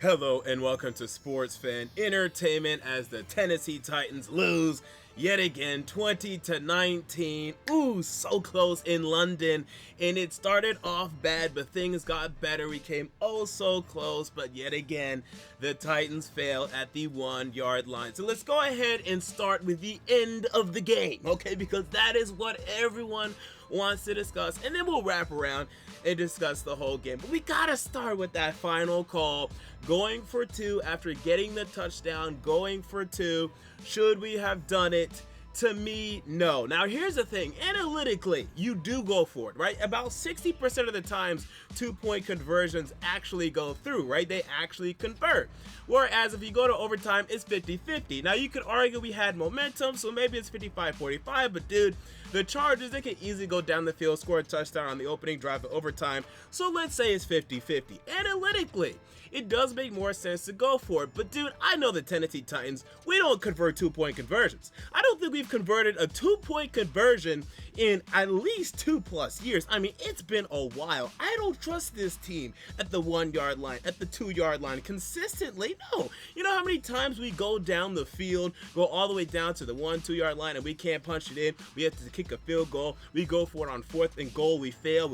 Hello and welcome to Sports Fan Entertainment as the Tennessee Titans lose yet again 20-19. Ooh, so close in London, and it started off bad, but things got better. We came oh so close, but yet again the Titans fail at the 1-yard line. So let's go ahead and start with the end of the game, okay, because that is what everyone wants to discuss, and then we'll wrap around and discuss the whole game. But we gotta start with that final call, going for two after getting the touchdown, going for two. Should we have done it? To me, no. Now here's the thing, analytically, you do go for it, right? About 60% of the times, 2-point conversions actually go through, right? They actually convert. Whereas if you go to overtime, it's 50-50. Now you could argue we had momentum, so maybe it's 55-45, but dude, the Chargers, they can easily go down the field, score a touchdown on the opening drive of overtime, so let's say it's 50-50. Analytically, it does make more sense to go for it, but dude, I know the Tennessee Titans, we don't convert 2-point conversions. I don't think we've converted a 2-point conversion in at least 2+ years. I mean, it's been a while. I don't trust this team at the 1-yard line, at the 2-yard line consistently. No. You know how many times we go down the field, go all the way down to the 1-2 yard line, and we can't punch it in? We have to kick a field goal. We go for it on 4th and goal. We fail.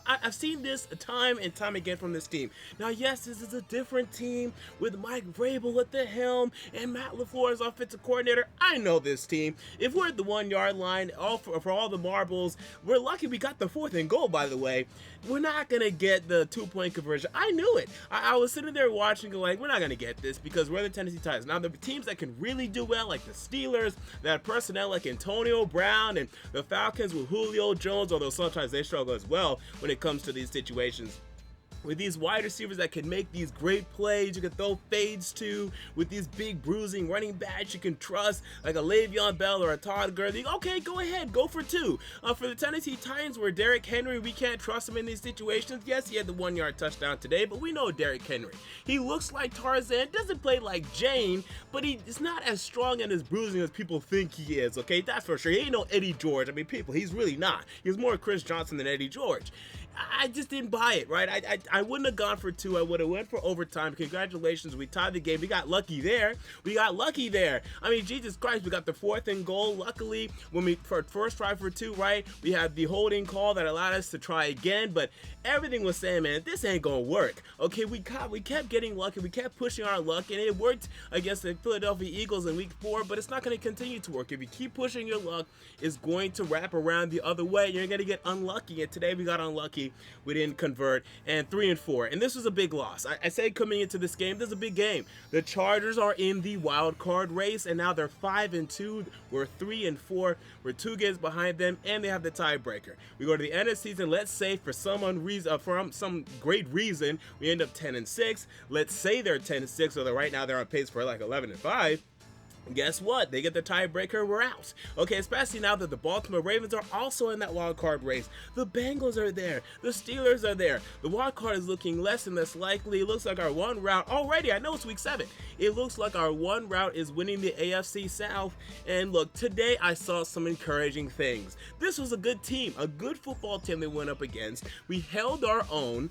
I've seen this time and time again from this team. Now, yes, this is a different team with Mike Vrabel at the helm and Matt LaFleur as offensive coordinator. I know this team. If we're at the 1-yard line, for all the marbles, we're lucky we got the 4th and goal, by the way. We're not going to get the 2-point conversion. I knew it. I was sitting there watching, like, we're not going to get this because we're the Tennessee Titans. Now, the teams that can really do well, like the Steelers, that have personnel like Antonio Brown, and the Falcons with Julio Jones, although sometimes they struggle as well when it comes to these situations. With these wide receivers that can make these great plays, you can throw fades to, with these big bruising running backs you can trust, like a Le'Veon Bell or a Todd Gurley. Okay, go ahead, go for two. For the Tennessee Titans, where Derrick Henry, we can't trust him in these situations. Yes, he had the 1-yard touchdown today, but we know Derrick Henry. He looks like Tarzan, doesn't play like Jane, but he's not as strong in his bruising as people think he is, okay? That's for sure. He ain't no Eddie George. I mean, he's really not. He's more Chris Johnson than Eddie George. I just didn't buy it, right? I wouldn't have gone for two. I would have went for overtime. Congratulations, we tied the game. We got lucky there. I mean, Jesus Christ, we got the 4th and goal. Luckily, when we first try for two, right, we had the holding call that allowed us to try again, but everything was saying, man, this ain't gonna work. Okay, we kept getting lucky. We kept pushing our luck, and it worked against the Philadelphia Eagles in week 4, but it's not going to continue to work. If you keep pushing your luck, it's going to wrap around the other way. You're going to get unlucky, and today we got unlucky. We didn't convert, and 3-4, and this was a big loss. I said coming into this game, this is a big game. The Chargers are in the wild card race, and now they're 5-2. We're 3-4. We're 2 games behind them, and they have the tiebreaker. We go to the end of the season. Let's say for some great reason, we end up 10-6. Let's say they're 10-6, so right now they're on pace for like 11-5. Guess what? They get the tiebreaker, we're out. Okay, especially now that the Baltimore Ravens are also in that wild card race. The Bengals are there. The Steelers are there. The wild card is looking less and less likely. It looks like our one route already, I know it's week 7. It looks like our one route is winning the AFC South. And look, today I saw some encouraging things. This was a good team, a good football team they went up against. We held our own.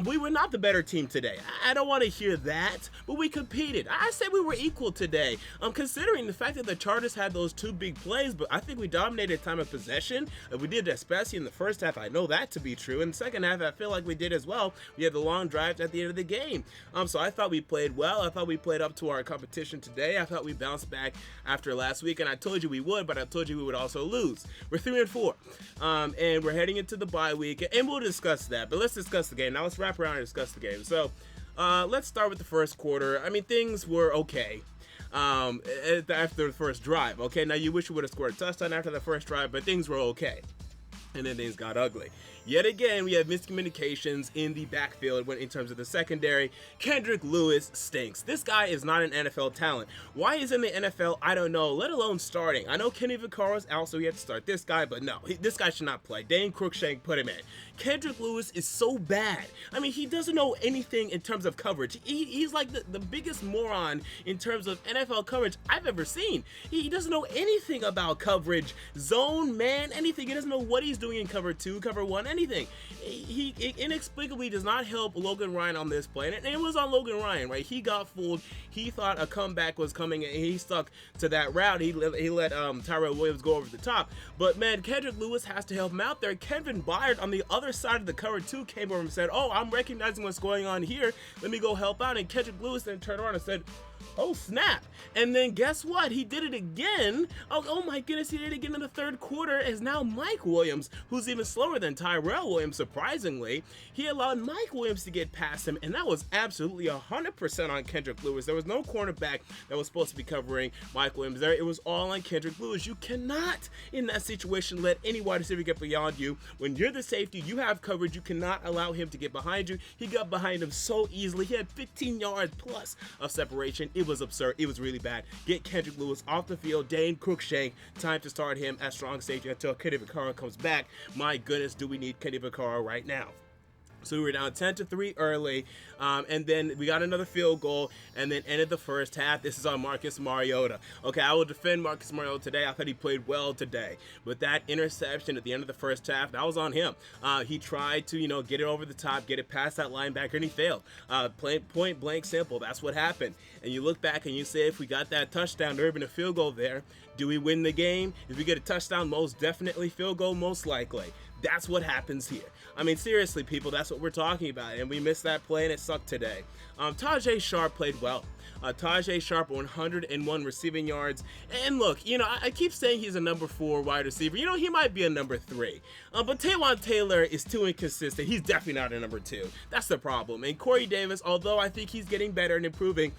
We were not the better team today. I don't want to hear that, but we competed. I said we were equal today. Considering the fact that the Chargers had those 2 big plays, but I think we dominated time of possession. We did, especially in the first half. I know that to be true. In the second half, I feel like we did as well. We had the long drives at the end of the game. So I thought we played well. I thought we played up to our competition today. I thought we bounced back after last week, and I told you we would, but I told you we would also lose. We're 3-4, and we're heading into the bye week, and we'll discuss that. But let's discuss the game. Now let's wrap around and discuss the game. So let's start with the first quarter. I mean, things were okay. After the first drive. Okay, now you wish you would have scored a touchdown after the first drive, but things were okay. And then things got ugly. Yet again, we have miscommunications in the backfield in terms of the secondary. Kendrick Lewis stinks. This guy is not an NFL talent. Why he's in the NFL, I don't know, let alone starting. I know Kenny Vaccaro's out, so he had to start this guy, but no, this guy should not play. Dane Cruikshank put him in. Kendrick Lewis is so bad. I mean, he doesn't know anything in terms of coverage. He's like the biggest moron in terms of NFL coverage I've ever seen. He doesn't know anything about coverage, zone, man, anything. He doesn't know what he's doing doing in cover 2, cover 1, anything. He inexplicably does not help Logan Ryan on this play, and it was on Logan Ryan, right? He got fooled. He thought a comeback was coming, and he stuck to that route. He let Tyrell Williams go over the top, but man, Kendrick Lewis has to help him out there. Kevin Byard on the other side of the cover 2 came over and said, oh, I'm recognizing what's going on here. Let me go help out. And Kendrick Lewis then turned around and said, oh snap, and then guess what? He did it again. Oh my goodness, he did it again in the third quarter, as now Mike Williams, who's even slower than Tyrell Williams, surprisingly, he allowed Mike Williams to get past him, and that was absolutely 100% on Kendrick Lewis. There was no cornerback that was supposed to be covering Mike Williams there. It was all on Kendrick Lewis. You cannot, in that situation, let any wide receiver get beyond you. When you're the safety, you have coverage. You cannot allow him to get behind you. He got behind him so easily. He had 15 yards plus of separation. It was absurd. It was really bad. Get Kendrick Lewis off the field. Dane Cruikshank, time to start him at strong safety until Kenny Vaccaro comes back. My goodness, do we need Kenny Vaccaro right now? So we were down 10-3 early, and then we got another field goal, and then ended the first half. This is on Marcus Mariota. Okay, I will defend Marcus Mariota today. I thought he played well today, but that interception at the end of the first half, that was on him. He tried to, get it over the top, get it past that linebacker, and he failed. Point blank simple. That's what happened. And you look back and you say, if we got that touchdown, there would have been a field goal there. Do we win the game? If we get a touchdown, most definitely. Field goal, most likely. That's what happens here. I mean, seriously, people, that's what we're talking about. And we missed that play, and it sucked today. Tajae Sharpe played well. Tajae Sharpe, 101 receiving yards. And look, I keep saying he's a number 4 wide receiver. He might be a number 3. But Taywan Taylor is too inconsistent. He's definitely not a number 2. That's the problem. And Corey Davis, although I think he's getting better and improving,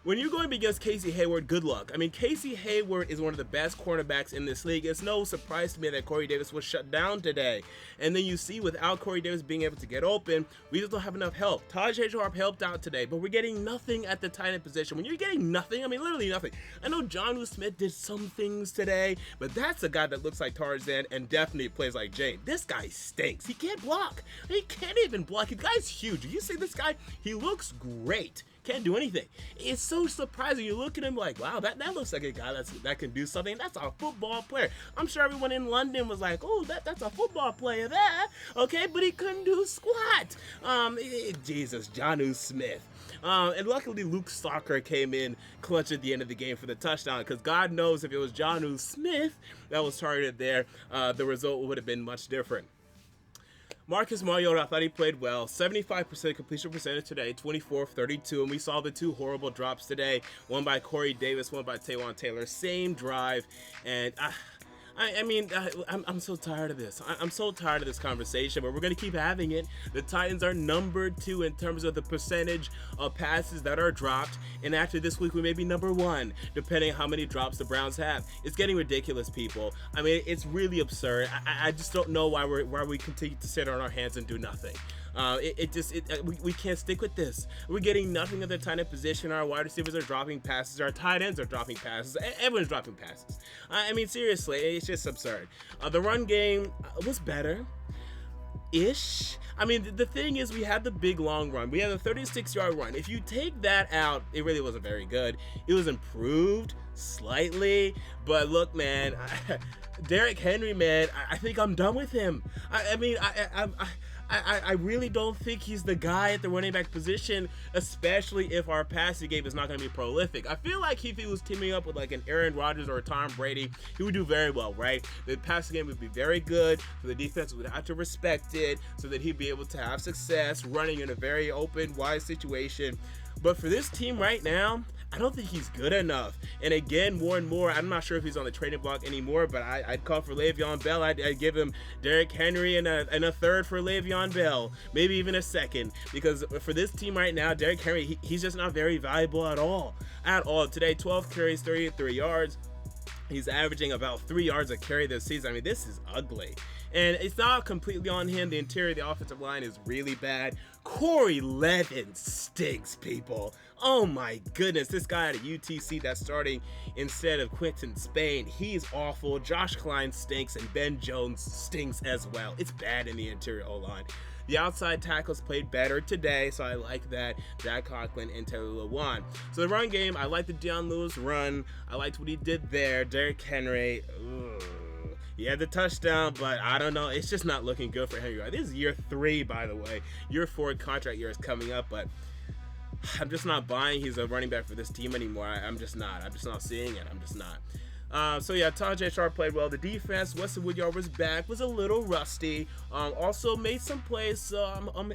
when you're going against Casey Hayward, good luck. I mean, Casey Hayward is one of the best cornerbacks in this league. It's no surprise to me that Corey Davis was shut down today. And then you see, without Corey Davis being able to get open, we just don't have enough help. Tajae Sharpe helped out today, but we're getting nothing at the tight end position. When you're getting nothing, I mean, literally nothing. I know Jonnu Smith did some things today, but that's a guy that looks like Tarzan and definitely plays like Jane. This guy stinks. He can't block. He can't even block. The guy's huge. You see this guy? He looks great. Can't do anything. It's so surprising. You look at him like, wow, that looks like a guy that can do something. That's a football player. I'm sure everyone in London was like, oh, that's a football player there. Okay, but he couldn't do squat. Jesus, Jonnu Smith. And luckily Luke Stalker came in clutch at the end of the game for the touchdown, because God knows if it was Jonnu Smith that was targeted there, the result would have been much different. Marcus Mariota, I thought he played well. 75% completion percentage today, 24 of 32, and we saw the 2 horrible drops today. One by Corey Davis, one by Taywan Taylor. Same drive, and I'm so tired of this. I'm so tired of this conversation, but we're going to keep having it. The Titans are number 2 in terms of the percentage of passes that are dropped, and after this week, we may be number 1, depending on how many drops the Browns have. It's getting ridiculous, people. I mean, it's really absurd. I just don't know why we continue to sit on our hands and do nothing. We can't stick with this. We're getting nothing at the tight end position. Our wide receivers are dropping passes. Our tight ends are dropping passes. Everyone's dropping passes. I mean, seriously, it's just absurd. The run game was better. Ish. I mean, the thing is, we had the big long run. We had a 36-yard run. If you take that out, it really wasn't very good. It was improved slightly, but look, man, Derrick Henry, man, I think I'm done with him. I really don't think he's the guy at the running back position, especially if our passing game is not going to be prolific. I feel like if he was teaming up with like an Aaron Rodgers or a Tom Brady, he would do very well, right? The passing game would be very good, so the defense would have to respect it, so that he'd be able to have success running in a very open, wide situation. But for this team right now, I don't think he's good enough. And again, more and more, I'm not sure if he's on the trading block anymore, but I'd call for Le'Veon Bell. I'd give him Derrick Henry and a third for Le'Veon Bell, maybe even a second, because for this team right now, Derrick Henry, he's just not very valuable at all. Today, 12 carries, 33 yards. He's averaging about 3 yards a carry this season. I mean, this is ugly. And it's not completely on him. The interior of the offensive line is really bad. Corey Levin stinks, people. Oh my goodness, this guy at a UTC that's starting instead of Quinton Spain, he's awful. Josh Klein stinks, and Ben Jones stinks as well. It's bad in the interior O-line. The outside tackles played better today, so I like that. Jack Conklin and Taylor Lewan. So the run game, I like the Dion Lewis run. I liked what he did there. Derrick Henry, He had the touchdown, but I don't know. It's just not looking good for Henry Ruggs. This is year 3, by the way. Year 4 contract year is coming up, but I'm just not buying he's a running back for this team anymore. I'm just not seeing it. I'm just not. So yeah, Tajae Sharp played well. The defense, Wesley Woodyard was back, was a little rusty. Also made some plays, so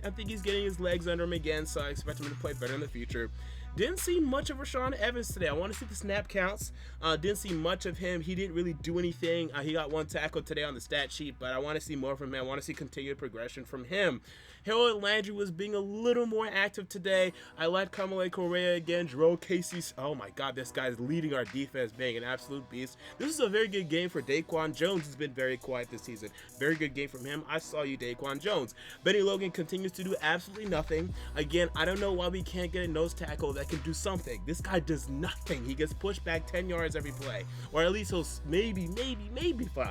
I think he's getting his legs under him again, so I expect him to play better in the future. Didn't see much of Rashaan Evans today. I want to see the snap counts. Didn't see much of him. He didn't really do anything. He got 1 tackle today on the stat sheet, but I want to see more from him. I want to see continued progression from him. Harold Landry was being a little more active today. I like Kamalei Correa again. Jerome Casey. Oh my God, this guy's leading our defense, being an absolute beast. This is a very good game for Daquan Jones. Has been very quiet this season. Very good game from him. I saw you, Daquan Jones. Benny Logan continues to do absolutely nothing. Again, I don't know why we can't get a nose tackle that can do something. This guy does nothing. He gets pushed back 10 yards every play, or at least he'll maybe 5,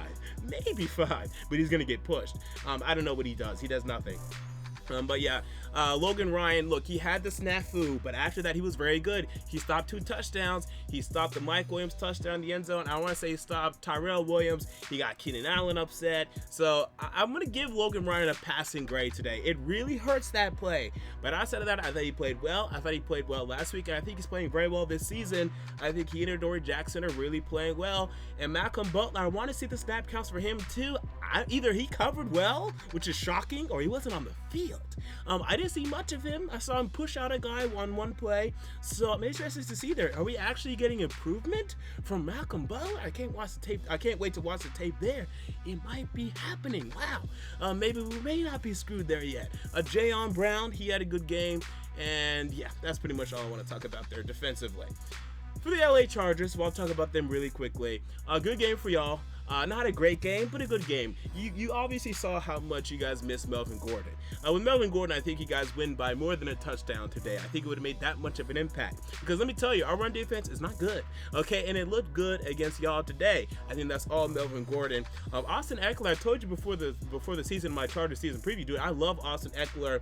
but he's gonna get pushed. I don't know what he does. He does nothing. But yeah, Logan Ryan, look, he had the snafu, but after that he was very good. He stopped 2 touchdowns. He stopped the Mike Williams touchdown in the end zone. I want to say he stopped Tyrell Williams. He got Keenan Allen upset. So I'm going to give Logan Ryan a passing grade today. It really hurts that play. But outside of that, I thought he played well. I thought he played well last week, and I think he's playing very well this season. I think he and Adoree Jackson are really playing well. And Malcolm Butler, I want to see the snap counts for him too. Either he covered well, which is shocking, or he wasn't on the field. I didn't see much of him. I saw him push out a guy on one play, so I'm interested to see there. Are we actually getting improvement from Malcolm Butler? I can't watch the tape. I can't wait to watch the tape there. It might be happening. Wow. Maybe we may not be screwed there yet. Jayon Brown, he had a good game, and yeah, that's pretty much all I want to talk about there defensively. For the LA Chargers, well, I'll talk about them really quickly. A good game for y'all. Not a great game, but a good game. You obviously saw how much you guys miss Melvin Gordon. With Melvin Gordon, I think you guys win by more than a touchdown today. I think it would have made that much of an impact. Because let me tell you, our run defense is not good. Okay, and it looked good against y'all today. I think that's all Melvin Gordon. Austin Eckler, I told you before the season, my Chargers season preview, dude, I love Austin Eckler.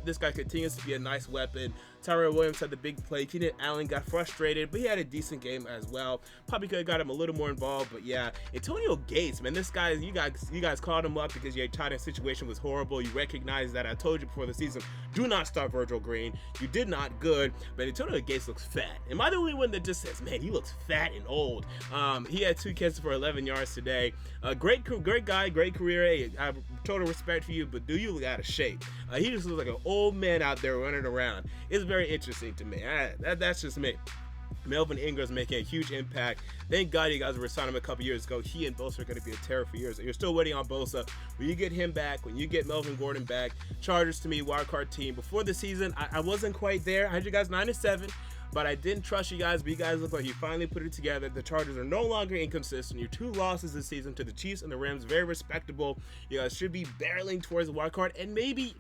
This guy continues to be a nice weapon. Tyrell Williams had the big play. Keenan Allen got frustrated, but he had a decent game as well. Probably could have got him a little more involved, but yeah. Antonio Gates, man, this guy, you guys called him up because your tight end situation was horrible. You recognize that. I told you before the season, do not start Virgil Green. You did not good, but Antonio Gates looks fat. Am I the only one that just says, man, he looks fat and old? He had 2 catches for 11 yards today. Great guy, great career. Hey, I have total respect for you, but do you look out of shape? He just looks like an old man out there running around. It's very interesting to me. That's just me. Melvin Ingram's making a huge impact. Thank God you guys were signing him a couple years ago. He and Bosa are going to be a terror for years. You're still waiting on Bosa. When you get him back, when you get Melvin Gordon back, Chargers to me, wildcard team. Before the season, I wasn't quite there. I had you guys 9-7. But I didn't trust you guys, but you guys look like you finally put it together. The Chargers are no longer inconsistent. Your 2 losses this season to the Chiefs and the Rams, very respectable. You guys should be barreling towards the wild card, and maybe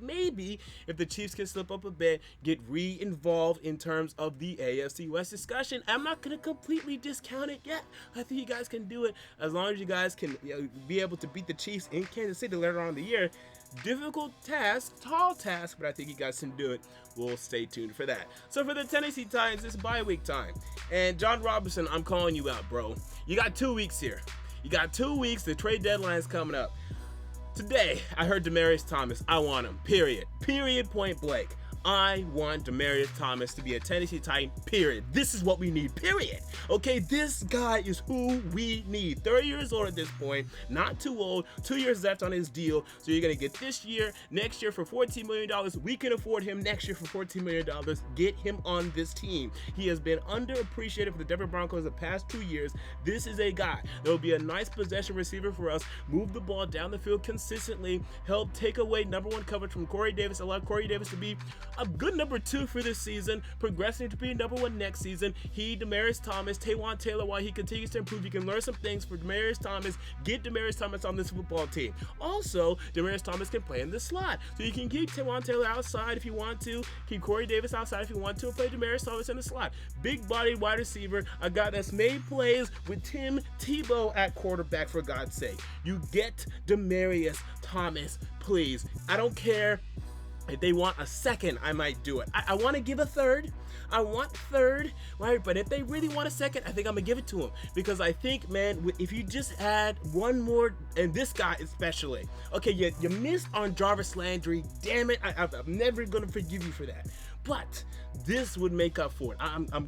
if the Chiefs can slip up a bit, get re-involved in terms of the AFC West discussion. I'm not going to completely discount it yet. I think you guys can do it as long as you guys can be able to beat the Chiefs in Kansas City later on in the year. Difficult task, tall task, but I think you guys can do it. We'll stay tuned for that. So for the Tennessee Titans, it's bye week time. And John Robinson, I'm calling you out, bro. You got 2 weeks here. You got 2 weeks. The trade deadline is coming up. Today, I heard Demaryius Thomas. I want him, period. Period, point blank. I want Demaryius Thomas to be a Tennessee Titan, period. This is what we need, period. Okay, this guy is who we need. 30 years old at this point, not too old, 2 years left on his deal. So you're going to get this year, next year for $14 million. We can afford him next year for $14 million. Get him on this team. He has been underappreciated for the Denver Broncos the past 2 years. This is a guy that will be a nice possession receiver for us, move the ball down the field consistently, help take away number 1 coverage from Corey Davis, allow Corey Davis to be a good number 2 for this season, progressing to be number 1 next season. Demaryius Thomas, Taywan Taylor, while he continues to improve, you can learn some things for Demaryius Thomas. Get Demaryius Thomas on this football team. Also, Demaryius Thomas can play in the slot. So you can keep Taywan Taylor outside if you want to, keep Corey Davis outside if you want to, and play Demaryius Thomas in the slot. Big body wide receiver, a guy that's made plays with Tim Tebow at quarterback, for God's sake. You get Demaryius Thomas, please. I don't care If they want a second, I might do it. I want to give a third. I want third, right? But if they really want a second, I think I'm gonna give it to them, because I think, man, if you just add one more, and this guy especially, okay, you missed on Jarvis Landry. Damn it, I'm never gonna forgive you for that. But this would make up for it. I'm a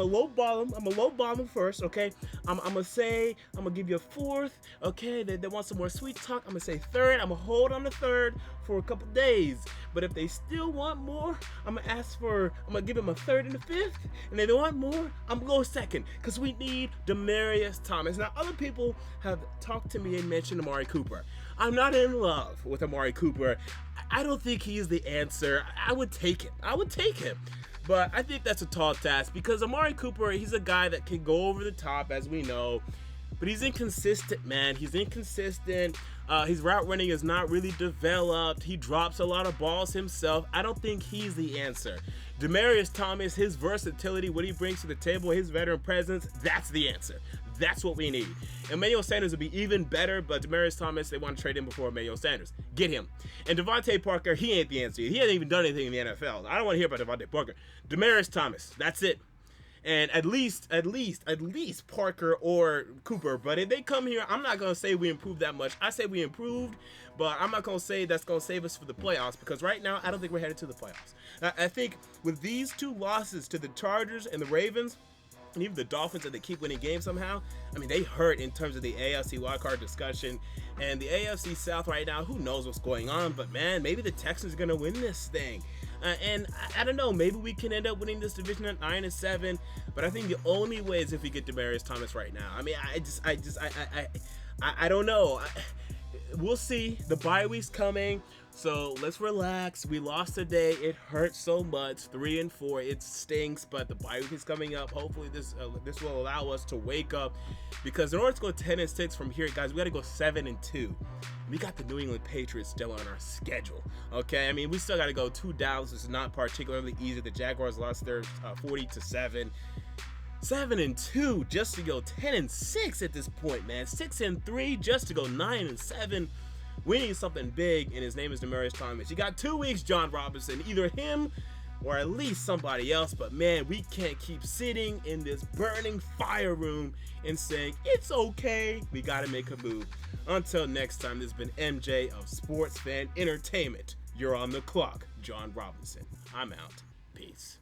low ball him. I'm a low ball him first, okay? I'm gonna give you a fourth, okay? They want some more sweet talk. I'm gonna say third. I'm gonna hold on the third for a couple days. But if they still want more, I'm gonna give them a third and a fifth. And if they want more, I'm gonna go second, because we need Demaryius Thomas. Now, other people have talked to me and mentioned Amari Cooper. I'm not in love with Amari Cooper. I don't think he's the answer. I would take him. But I think that's a tall task, because Amari Cooper, he's a guy that can go over the top, as we know. But he's inconsistent, man. He's inconsistent. His route running is not really developed. He drops a lot of balls himself. I don't think he's the answer. Demaryius Thomas, his versatility, what he brings to the table, his veteran presence, that's the answer. That's what we need. Emmanuel Sanders would be even better, but Demaryius Thomas, they want to trade him before Emmanuel Sanders. Get him. And Devontae Parker, he ain't the answer. He hasn't even done anything in the NFL. I don't want to hear about Devontae Parker. Demaryius Thomas, that's it. And at least Parker or Cooper. But if they come here, I'm not going to say we improved that much. I say we improved, but I'm not going to say that's going to save us for the playoffs, because right now, I don't think we're headed to the playoffs. I think with these two losses to the Chargers and the Ravens, and even the Dolphins, that they keep winning games somehow, I mean, they hurt in terms of the AFC wildcard discussion. And the AFC South right now, who knows what's going on, but man, maybe the Texans are going to win this thing. And I don't know, maybe we can end up winning this division at 9-7, but I think the only way is if we get Demaryius Thomas right now. I mean, I don't know. We'll see. The bye week's coming, so let's relax. We lost today. It hurts so much. 3-4. It stinks, but the bye week is coming up. Hopefully, this will allow us to wake up, because in order to go 10-6 from here, guys, we got to go 7-2. We got the New England Patriots still on our schedule. Okay, I mean, we still got to go to Dallas. It's not particularly easy. The Jaguars lost their 40-7. 7-2 just to go 10-6 at this point, man. 6-3 just to go 9-7. We need something big, and his name is Demaryius Thomas. You got 2 weeks, John Robinson. Either him or at least somebody else. But man, we can't keep sitting in this burning fire room and saying it's okay. We got to make a move. Until next time, this has been MJ of Sports Fan Entertainment. You're on the clock, John Robinson. I'm out. Peace.